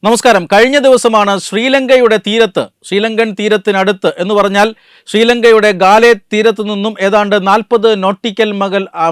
നമസ്കാരം. കഴിഞ്ഞ ദിവസമാണ് ശ്രീലങ്കൻ തീരത്തിനടുത്ത് എന്ന് പറഞ്ഞാൽ ശ്രീലങ്കയുടെ ഗാലെ തീരത്തു നിന്നും ഏതാണ്ട് 40 നോട്ടിക്കൽ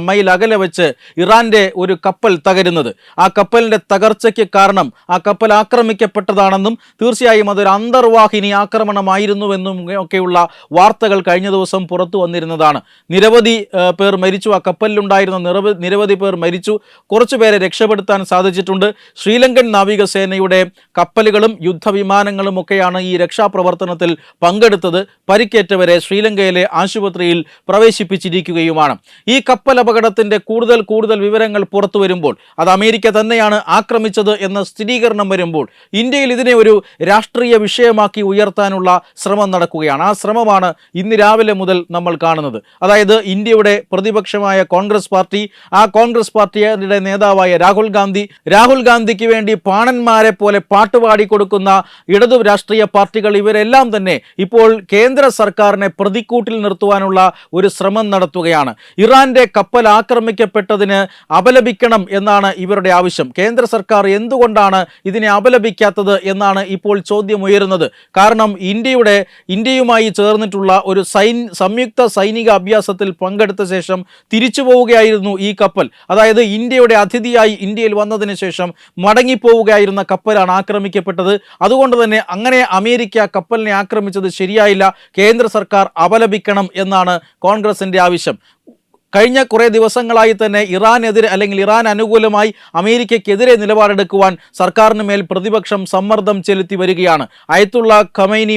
മൈൽ അകലെ വെച്ച് ഇറാന്റെ ഒരു കപ്പൽ തകരുന്നത്. ആ കപ്പലിന്റെ തകർച്ചയ്ക്ക് കാരണം ആ കപ്പൽ ആക്രമിക്കപ്പെട്ടതാണെന്നും തീർച്ചയായും അതൊരു അന്തർവാഹിനി ആക്രമണമായിരുന്നുവെന്നും ഒക്കെയുള്ള വാർത്തകൾ കഴിഞ്ഞ ദിവസം പുറത്തു വന്നിരുന്നതാണ്. നിരവധി പേർ മരിച്ചു. ആ കപ്പലിലുണ്ടായിരുന്ന നിരവധി പേർ മരിച്ചു. കുറച്ചുപേരെ രക്ഷപ്പെടുത്താൻ സാധിച്ചിട്ടുണ്ട്. ശ്രീലങ്കൻ നാവികസേനയുടെ കപ്പലുകളും യുദ്ധവിമാനങ്ങളും ഒക്കെയാണ് ഈ രക്ഷാപ്രവർത്തനത്തിൽ പങ്കെടുത്തത്. പരിക്കേറ്റവരെ ശ്രീലങ്കയിലെ ആശുപത്രിയിൽ പ്രവേശിപ്പിച്ചിരിക്കുകയുമാണ്. ഈ കപ്പൽ അപകടത്തിന്റെ കൂടുതൽ വിവരങ്ങൾ പുറത്തു വരുമ്പോൾ അത് അമേരിക്ക തന്നെയാണ് ആക്രമിച്ചത് എന്ന സ്ഥിരീകരണം വരുമ്പോൾ ഇന്ത്യയിൽ ഇതിനെ ഒരു രാഷ്ട്രീയ വിഷയമാക്കി ഉയർത്താനുള്ള ശ്രമം നടക്കുകയാണ്. ആ ശ്രമമാണ് ഇന്ന് രാവിലെ മുതൽ നമ്മൾ കാണുന്നത്. അതായത് ഇന്ത്യയുടെ പ്രതിപക്ഷമായ കോൺഗ്രസ് പാർട്ടി, ആ കോൺഗ്രസ് പാർട്ടിയുടെ നേതാവായ രാഹുൽ ഗാന്ധിക്ക് വേണ്ടി പാണന്മാരെ പോലെ പാട്ടുപാടി കൊടുക്കുന്ന ഇടതു രാഷ്ട്രീയ പാർട്ടികൾ ഇവരെല്ലാം തന്നെ ഇപ്പോൾ കേന്ദ്ര സർക്കാരിനെ പ്രതിക്കൂട്ടിൽ നിർത്തുവാനുള്ള ഒരു ശ്രമം നടത്തുകയാണ്. ഇറാന്റെ കപ്പൽ ആക്രമിക്കപ്പെട്ടതിന് അപലപിക്കണം എന്നാണ് ഇവരുടെ ആവശ്യം. കേന്ദ്ര സർക്കാർ എന്തുകൊണ്ടാണ് ഇതിനെ അപലപിക്കാത്തത് എന്നാണ് ഇപ്പോൾ ചോദ്യം ഉയരുന്നത്. കാരണം ഇന്ത്യയുമായി ചേർന്നിട്ടുള്ള ഒരു സംയുക്ത സൈനിക അഭ്യാസത്തിൽ പങ്കെടുത്ത ശേഷം തിരിച്ചു പോവുകയായിരുന്നു ഈ കപ്പൽ. അതായത് ഇന്ത്യയുടെ അതിഥിയായി ഇന്ത്യയിൽ വന്നതിന് ശേഷം മടങ്ങിപ്പോവുകയായിരുന്ന കപ്പലാണ് ആക്രമിക്കപ്പെട്ടത്. അതുകൊണ്ട് തന്നെ അങ്ങനെ അമേരിക്ക കപ്പലിനെ ആക്രമിച്ചത് ശരിയായില്ല. കേന്ദ്ര സർക്കാർ അപലപിക്കണം എന്നാണ് കോൺഗ്രസിന്റെ ആവശ്യം. കഴിഞ്ഞ കുറേ ദിവസങ്ങളായി തന്നെ ഇറാൻ അനുകൂലമായി അമേരിക്കയ്ക്കെതിരെ നിലപാടെടുക്കുവാൻ സർക്കാരിന് മേൽ പ്രതിപക്ഷം സമ്മർദ്ദം ചെലുത്തി വരികയാണ്. അയത്തുള്ള ഖമൈനി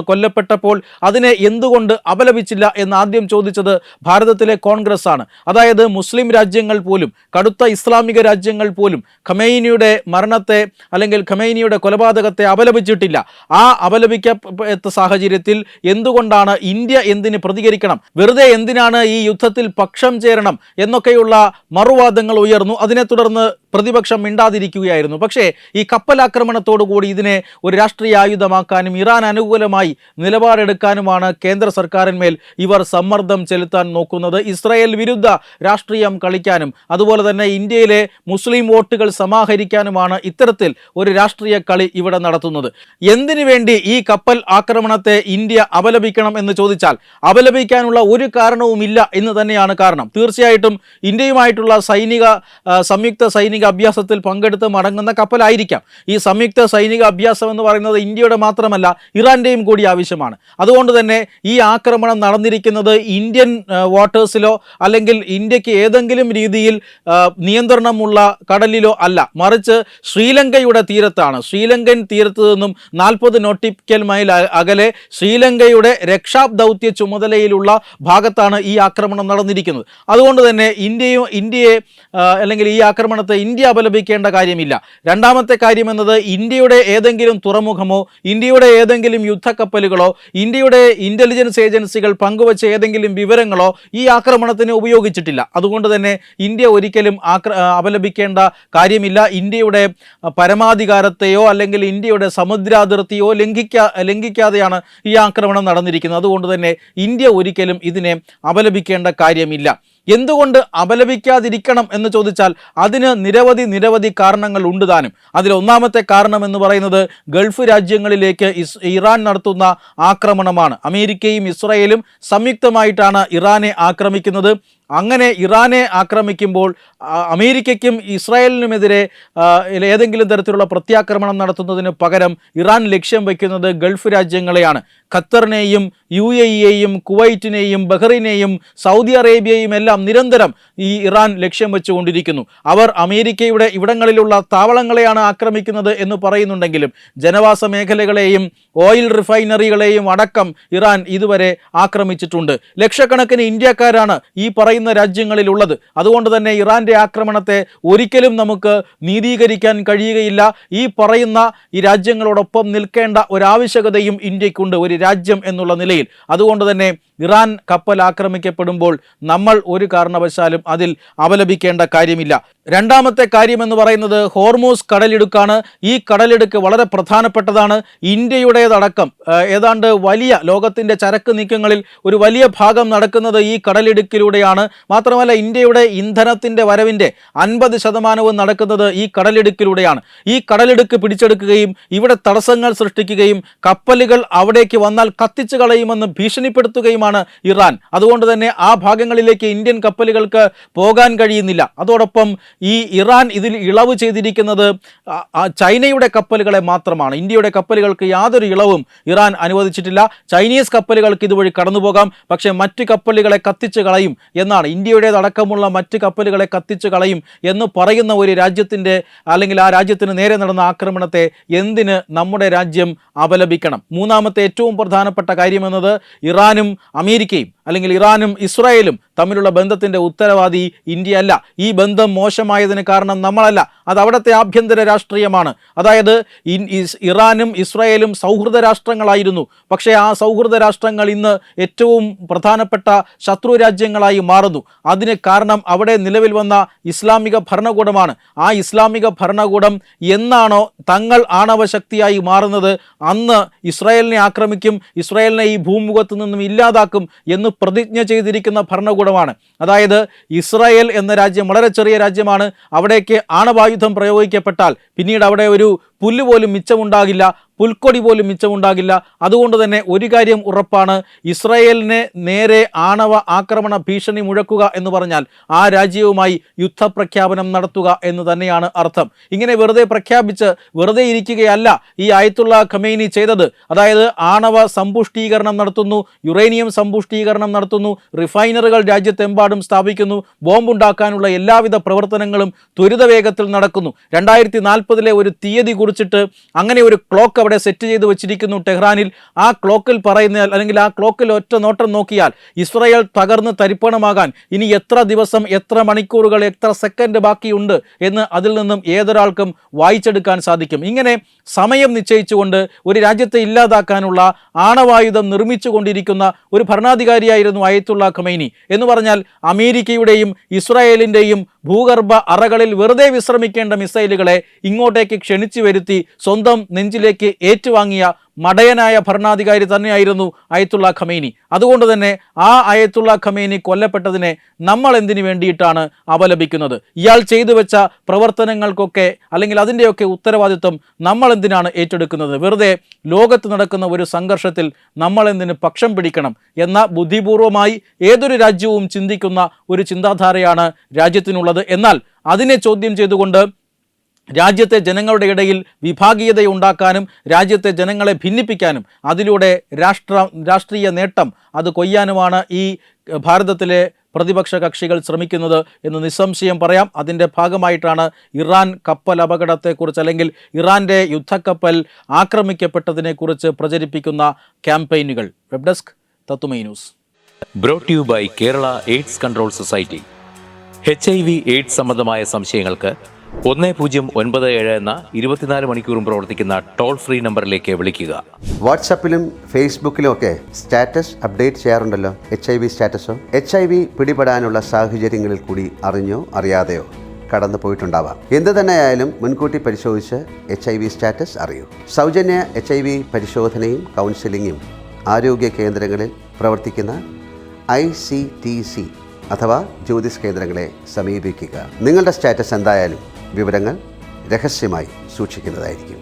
കൊല്ലപ്പെട്ടപ്പോൾ അതിനെ എന്തുകൊണ്ട് അപലപിച്ചില്ല എന്ന് ആദ്യം ചോദിച്ചത് ഭാരതത്തിലെ കോൺഗ്രസ് ആണ്. അതായത് മുസ്ലിം രാജ്യങ്ങൾ പോലും, കടുത്ത ഇസ്ലാമിക രാജ്യങ്ങൾ പോലും ഖമൈനിയുടെ മരണത്തെ അല്ലെങ്കിൽ ഖമൈനിയുടെ കൊലപാതകത്തെ അപലപിച്ചിട്ടില്ല. ആ അപലപിക്കപ്പെട്ട സാഹചര്യത്തിൽ എന്തുകൊണ്ടാണ് ഇന്ത്യ എന്തിന് പ്രതികരിക്കണം? വെറുതെ എന്തിനാണ് ഈ യുദ്ധത്തിൽ പക്ഷം ചേരണം എന്നൊക്കെയുള്ള മറുവാദങ്ങൾ ഉയർന്നു. അതിനെ തുടർന്ന് പ്രതിപക്ഷം മിണ്ടാതിരിക്കുകയായിരുന്നു. പക്ഷേ ഈ കപ്പലാക്രമണത്തോടുകൂടി ഇതിനെ ഒരു രാഷ്ട്രീയ ആയുധമാക്കാനും ഇറാൻ അനുകൂലമായി നിലപാടെടുക്കാനുമാണ് കേന്ദ്ര സർക്കാരിന്മേൽ ഇവർ സമ്മർദ്ദം ചെലുത്താൻ നോക്കുന്നത്. ഇസ്രായേൽ വിരുദ്ധ രാഷ്ട്രീയം കളിക്കാനും അതുപോലെ തന്നെ ഇന്ത്യയിലെ മുസ്ലിം വോട്ടുകൾ സമാഹരിക്കാനുമാണ് ഇത്തരത്തിൽ ഒരു രാഷ്ട്രീയ കളി ഇവിടെ നടത്തുന്നത്. എന്തിനു വേണ്ടി ഈ കപ്പൽ ആക്രമണത്തെ ഇന്ത്യ അപലപിക്കണം എന്ന് ചോദിച്ചാൽ അപലപിക്കാനുള്ള ഒരു കാരണവുമില്ല എന്ന് തന്നെയാണ് കാരണം. തീർച്ചയായിട്ടും ഇന്ത്യയുമായിട്ടുള്ള സംയുക്ത സൈനിക അഭ്യാസത്തിൽ പങ്കെടുത്ത് മടങ്ങുന്ന കപ്പലായിരിക്കാം. ഈ സംയുക്ത സൈനിക അഭ്യാസം എന്ന് പറയുന്നത് ഇന്ത്യയുടെ മാത്രമല്ല ഇറാന്റെയും കൂടി ആവശ്യമാണ്. അതുകൊണ്ട് തന്നെ ഈ ആക്രമണം നടന്നിരിക്കുന്നത് ഇന്ത്യൻ വാട്ടേഴ്സിലോ അല്ലെങ്കിൽ ഇന്ത്യക്ക് ഏതെങ്കിലും രീതിയിൽ നിയന്ത്രണമുള്ള കടലിലോ അല്ല, മറിച്ച് ശ്രീലങ്കയുടെ തീരത്താണ്. ശ്രീലങ്കൻ തീരത്ത് നിന്നും 40 നോട്ടിക്കൽ മൈൽ അകലെ ശ്രീലങ്കയുടെ രക്ഷാദൗത്യ ചുമതലയിലുള്ള ഭാഗത്താണ് ഈ ആക്രമണം നടന്നിരിക്കുന്നത്. അതുകൊണ്ട് തന്നെ ഇന്ത്യയെ അല്ലെങ്കിൽ ഈ ആക്രമണത്തെ ഇന്ത്യ അപലപിക്കേണ്ട കാര്യമില്ല. രണ്ടാമത്തെ കാര്യം എന്നത് ഇന്ത്യയുടെ ഏതെങ്കിലും തുറമുഖമോ ഇന്ത്യയുടെ ഏതെങ്കിലും യുദ്ധക്കപ്പലുകളോ ഇന്ത്യയുടെ ഇന്റലിജൻസ് ഏജൻസികൾ പങ്കുവച്ച ഏതെങ്കിലും വിവരങ്ങളോ ഈ ആക്രമണത്തിന് ഉപയോഗിച്ചിട്ടില്ല. അതുകൊണ്ട് തന്നെ ഇന്ത്യ ഒരിക്കലും അപലപിക്കേണ്ട കാര്യമില്ല. ഇന്ത്യയുടെ പരമാധികാരത്തെയോ അല്ലെങ്കിൽ ഇന്ത്യയുടെ സമുദ്രാതിർത്തിയോ ലംഘിക്കാതെയാണ് ഈ ആക്രമണം നടന്നിരിക്കുന്നത്. അതുകൊണ്ട് തന്നെ ഇന്ത്യ ഒരിക്കലും ഇതിനെ അപലപിക്കേണ്ട കാര്യമില്ല. എന്തുകൊണ്ട് അപലപിക്കാതിരിക്കണം എന്ന് ചോദിച്ചാൽ അതിന് നിരവധി കാരണങ്ങൾ ഉണ്ട് താനും. അതിൽ ഒന്നാമത്തെ കാരണം എന്ന് പറയുന്നത് ഗൾഫ് രാജ്യങ്ങളിലേക്ക് ഇറാൻ നടത്തുന്ന ആക്രമണമാണ്. അമേരിക്കയും ഇസ്രായേലും സംയുക്തമായിട്ടാണ് ഇറാനെ ആക്രമിക്കുന്നത്. അങ്ങനെ ഇറാനെ ആക്രമിക്കുമ്പോൾ അമേരിക്കയ്ക്കും ഇസ്രായേലിനുമെതിരെ ഏതെങ്കിലും തരത്തിലുള്ള പ്രത്യാക്രമണം നടത്തുന്നതിന് പകരം ഇറാൻ ലക്ഷ്യം വയ്ക്കുന്നത് ഗൾഫ് രാജ്യങ്ങളെയാണ്. ഖത്തറിനെയും UAEയെയും കുവൈറ്റിനെയും ബഹ്റൈനെയും സൗദി അറേബ്യയും എല്ലാം നിരന്തരം ഈ ഇറാൻ ലക്ഷ്യം വെച്ചുകൊണ്ടിരിക്കുന്നു. അവർ അമേരിക്കയുടെ ഇവിടങ്ങളിലുള്ള താവളങ്ങളെയാണ് ആക്രമിക്കുന്നത് എന്ന് പറയുന്നുണ്ടെങ്കിലും ജനവാസ മേഖലകളെയും ഓയിൽ റിഫൈനറികളെയും അടക്കം ഇറാൻ ഇതുവരെ ആക്രമിച്ചിട്ടുണ്ട്. ലക്ഷക്കണക്കിന് ഇന്ത്യക്കാരാണ് ഈ പറയുന്ന രാജ്യങ്ങളിലുള്ളത്. അതുകൊണ്ട് തന്നെ ഇറാന്റെ ആക്രമണത്തെ ഒരിക്കലും നമുക്ക് നീതീകരിക്കാൻ കഴിയുകയില്ല. ഈ രാജ്യങ്ങളോടൊപ്പം നിൽക്കേണ്ട ഒരാവശ്യകതയും ഇന്ത്യക്കുണ്ട്, ഒരു രാജ്യം എന്നുള്ള നിലയിൽ. അതുകൊണ്ട് തന്നെ ഇറാൻ കപ്പൽ ആക്രമിക്കപ്പെടുമ്പോൾ നമ്മൾ ഒരു കാരണവശാലും അതിൽ അപലപിക്കേണ്ട കാര്യമില്ല. രണ്ടാമത്തെ കാര്യമെന്ന് പറയുന്നത് ഹോർമൂസ് കടലിടുക്കാണ്. ഈ കടലിടുക്ക് വളരെ പ്രധാനപ്പെട്ടതാണ്. ഇന്ത്യയുടേതടക്കം ഏതാണ്ട് വലിയ ലോകത്തിൻ്റെ ചരക്ക് നീക്കങ്ങളിൽ ഒരു വലിയ ഭാഗം നടക്കുന്നത് ഈ കടലിടുക്കിലൂടെയാണ്. മാത്രമല്ല ഇന്ത്യയുടെ ഇന്ധനത്തിൻ്റെ വരവിൻ്റെ 50% നടക്കുന്നത് ഈ കടലിടുക്കിലൂടെയാണ്. ഈ കടലിടുക്ക് പിടിച്ചെടുക്കുകയും ഇവിടെ തടസ്സങ്ങൾ സൃഷ്ടിക്കുകയും കപ്പലുകൾ അവിടേക്ക് വന്നാൽ കത്തിച്ചു കളയുമെന്ന് ഭീഷണിപ്പെടുത്തുകയുമാണ് ഇറാൻ. അതുകൊണ്ട് തന്നെ ആ ഭാഗങ്ങളിലേക്ക് ഇന്ത്യൻ കപ്പലുകൾക്ക് പോകാൻ കഴിയുന്നില്ല. അതോടൊപ്പം ഈ ഇറാൻ ഇതിൽ ഇളവ് ചെയ്തിരിക്കുന്നത് ചൈനയുടെ കപ്പലുകളെ മാത്രമാണ്. ഇന്ത്യയുടെ കപ്പലുകൾക്ക് യാതൊരു ഇളവും ഇറാൻ അനുവദിച്ചിട്ടില്ല. ചൈനീസ് കപ്പലുകൾക്ക് ഇതുവഴി കടന്നുപോകാം, പക്ഷേ മറ്റ് കപ്പലുകളെ കത്തിച്ചു കളയും എന്നാണ്, ഇന്ത്യയുടേതടക്കമുള്ള മറ്റ് കപ്പലുകളെ കത്തിച്ചു കളയും എന്ന് പറയുന്ന ഒരു രാജ്യത്തിൻ്റെ അല്ലെങ്കിൽ ആ രാജ്യത്തിന് നേരെ നടന്ന ആക്രമണത്തെ എന്തിന് നമ്മുടെ രാജ്യം അപലപിക്കണം? മൂന്നാമത്തെ ഏറ്റവും പ്രധാനപ്പെട്ട കാര്യമെന്നത് ഇറാനും അമേരിക്കയും അല്ലെങ്കിൽ ഇറാനും ഇസ്രായേലും തമ്മിലുള്ള ബന്ധത്തിൻ്റെ ഉത്തരവാദി ഇന്ത്യ അല്ല. ഈ ബന്ധം മോശമായതിന് കാരണം നമ്മളല്ല, അത് അവിടുത്തെ ആഭ്യന്തര രാഷ്ട്രീയമാണ്. അതായത് ഇറാനും ഇസ്രായേലും സൗഹൃദ രാഷ്ട്രങ്ങളായിരുന്നു. പക്ഷേ ആ സൗഹൃദ രാഷ്ട്രങ്ങൾ ഇന്ന് ഏറ്റവും പ്രധാനപ്പെട്ട ശത്രു രാജ്യങ്ങളായി മാറുന്നു. അതിന് കാരണം അവിടെ നിലവിൽ വന്ന ഇസ്ലാമിക ഭരണകൂടമാണ്. ആ ഇസ്ലാമിക ഭരണകൂടം എന്നാണോ തങ്ങൾ ആണവശക്തിയായി മാറുന്നത് അന്ന് ഇസ്രായേലിനെ ആക്രമിക്കും, ഇസ്രായേലിനെ ഈ ഭൂമുഖത്ത് നിന്നും ഇല്ലാതാക്കും എന്ന് പ്രതിജ്ഞ ചെയ്തിരിക്കുന്ന ഭരണകൂടമാണ്. അതായത് ഇസ്രായേൽ എന്ന രാജ്യം വളരെ ചെറിയ രാജ്യമാണ്. അവിടേക്ക് ആണവായുധം പ്രയോഗിക്കപ്പെട്ടാൽ പിന്നീട് അവിടെ ഒരു പുല്ല് പോലും മിച്ചമുണ്ടാകില്ല, പുൽക്കൊടി പോലും മിച്ചമുണ്ടാകില്ല. അതുകൊണ്ട് തന്നെ ഒരു കാര്യം ഉറപ്പാണ്, ഇസ്രായേലിനെ നേരെ ആണവ ആക്രമണ ഭീഷണി മുഴക്കുക എന്ന് പറഞ്ഞാൽ ആ രാജ്യവുമായി യുദ്ധപ്രഖ്യാപനം നടത്തുക എന്ന് തന്നെയാണ് അർത്ഥം. ഇങ്ങനെ വെറുതെ പ്രഖ്യാപിച്ച് വെറുതെ ഇരിക്കുകയല്ല ഈ ആയത്തുള്ള ഖമേനി ചെയ്തത്. അതായത് ആണവ സമ്പുഷ്ടീകരണം നടത്തുന്നു, യുറേനിയം സമ്പുഷ്ടീകരണം നടത്തുന്നു, റിഫൈനറികൾ രാജ്യത്തെമ്പാടും സ്ഥാപിക്കുന്നു, ബോംബുണ്ടാക്കാനുള്ള എല്ലാവിധ പ്രവർത്തനങ്ങളും ത്വരിതവേഗത്തിൽ നടക്കുന്നു. 2040 ഒരു തീയതി കുറിച്ചിട്ട് അങ്ങനെ ഒരു ക്ലോക്ക് അവിടെ സെറ്റ് ചെയ്ത് വെച്ചിരിക്കുന്നു ടെഹ്റാനിൽ. ആ ക്ലോക്കിൽ പറയുന്ന അല്ലെങ്കിൽ ആ ക്ലോക്കിൽ ഒറ്റ നോട്ടം നോക്കിയാൽ ഇസ്രായേൽ തകർന്ന് തരിപ്പണമാകാൻ ഇനി എത്ര ദിവസം, എത്ര മണിക്കൂറുകൾ, എത്ര സെക്കൻഡ് ബാക്കിയുണ്ട് എന്ന് അതിൽ നിന്നും ഏതൊരാൾക്കും വായിച്ചെടുക്കാൻ സാധിക്കും. ഇങ്ങനെ സമയം നിശ്ചയിച്ചുകൊണ്ട് ഒരു രാജ്യത്തെ ഇല്ലാതാക്കാനുള്ള ആണവായുധം നിർമ്മിച്ചു കൊണ്ടിരിക്കുന്ന ഒരു ഭരണാധികാരിയായിരുന്നു അയത്തുള്ള ഖമൈനി. എന്ന് പറഞ്ഞാൽ അമേരിക്കയുടെയും ഇസ്രായേലിൻ്റെയും ഭൂഗർഭ അറകളിൽ വെറുതെ വിശ്രമിക്കേണ്ട മിസൈലുകളെ ഇങ്ങോട്ടേക്ക് ക്ഷണിച്ചു വരുത്തി സ്വന്തം നെഞ്ചിലേക്ക് ഏറ്റുവാങ്ങിയ മടയനായ ഭരണാധികാരി തന്നെയായിരുന്നു അയത്തുള്ള ഖമേനി. അതുകൊണ്ട് തന്നെ ആ അയത്തുള്ള ഖമേനി കൊല്ലപ്പെട്ടതിനെ നമ്മൾ എന്തിനു വേണ്ടിയിട്ടാണ് അപലപിക്കുന്നത്? ഇയാൾ ചെയ്തു വെച്ച പ്രവർത്തനങ്ങൾക്കൊക്കെ അല്ലെങ്കിൽ അതിൻ്റെയൊക്കെ ഉത്തരവാദിത്വം നമ്മൾ എന്തിനാണ് ഏറ്റെടുക്കുന്നത്? വെറുതെ ലോകത്ത് നടക്കുന്ന ഒരു സംഘർഷത്തിൽ നമ്മൾ എന്തിന് പക്ഷം പിടിക്കണം എന്ന ബുദ്ധിപൂർവമായി ഏതൊരു രാജ്യവും ചിന്തിക്കുന്ന ഒരു ചിന്താധാരയാണ് രാജ്യത്തിനുള്ളത്. എന്നാൽ അതിനെ ചോദ്യം ചെയ്തുകൊണ്ട് രാജ്യത്തെ ജനങ്ങളുടെ ഇടയിൽ വിഭാഗീയതയുണ്ടാക്കാനും രാജ്യത്തെ ജനങ്ങളെ ഭിന്നിപ്പിക്കാനും അതിലൂടെ രാഷ്ട്രീയ നേട്ടം അത് കൊയ്യാനുമാണ് ഈ ഭാരതത്തിലെ പ്രതിപക്ഷ കക്ഷികൾ ശ്രമിക്കുന്നത് എന്ന് നിസ്സംശയം പറയാം. അതിൻ്റെ ഭാഗമായിട്ടാണ് ഇറാൻ കപ്പൽ അപകടത്തെക്കുറിച്ച് അല്ലെങ്കിൽ ഇറാൻ്റെ യുദ്ധക്കപ്പൽ ആക്രമിക്കപ്പെട്ടതിനെക്കുറിച്ച് പ്രചരിപ്പിക്കുന്ന ക്യാമ്പയിനുകൾ. Web desk Tattvamayi news. Brought you by Kerala AIDS control society. HIV AIDS സംബന്ധമായ സംശയങ്ങൾക്ക് 1097 എന്ന 24 മണിക്കൂറും പ്രവർത്തിക്കുന്ന ടോൾ ഫ്രീ നമ്പറിലേക്ക് വിളിക്കുക. വാട്സാപ്പിലും ഫേസ്ബുക്കിലും ഒക്കെ സ്റ്റാറ്റസ് അപ്ഡേറ്റ് ചെയ്യാറുണ്ടല്ലോ. HIV സ്റ്റാറ്റസോ HIV പിടിപെടാനുള്ള സാഹചര്യങ്ങളിൽ കൂടി അറിഞ്ഞോ അറിയാതെയോ കടന്നു പോയിട്ടുണ്ടാവാം. എന്ത് തന്നെയായാലും മുൻകൂട്ടി പരിശോധിച്ച് HIV സ്റ്റാറ്റസ് അറിയൂ. സൗജന്യ HIV പരിശോധനയും കൗൺസിലിങ്ങും ആരോഗ്യ കേന്ദ്രങ്ങളിൽ പ്രവർത്തിക്കുന്ന ICTC അഥവാ ജ്യോതിസ് കേന്ദ്രങ്ങളെ സമീപിക്കുക. നിങ്ങളുടെ സ്റ്റാറ്റസ് എന്തായാലും വിവരങ്ങൾ രഹസ്യമായി സൂക്ഷിക്കുന്നതായിരിക്കും.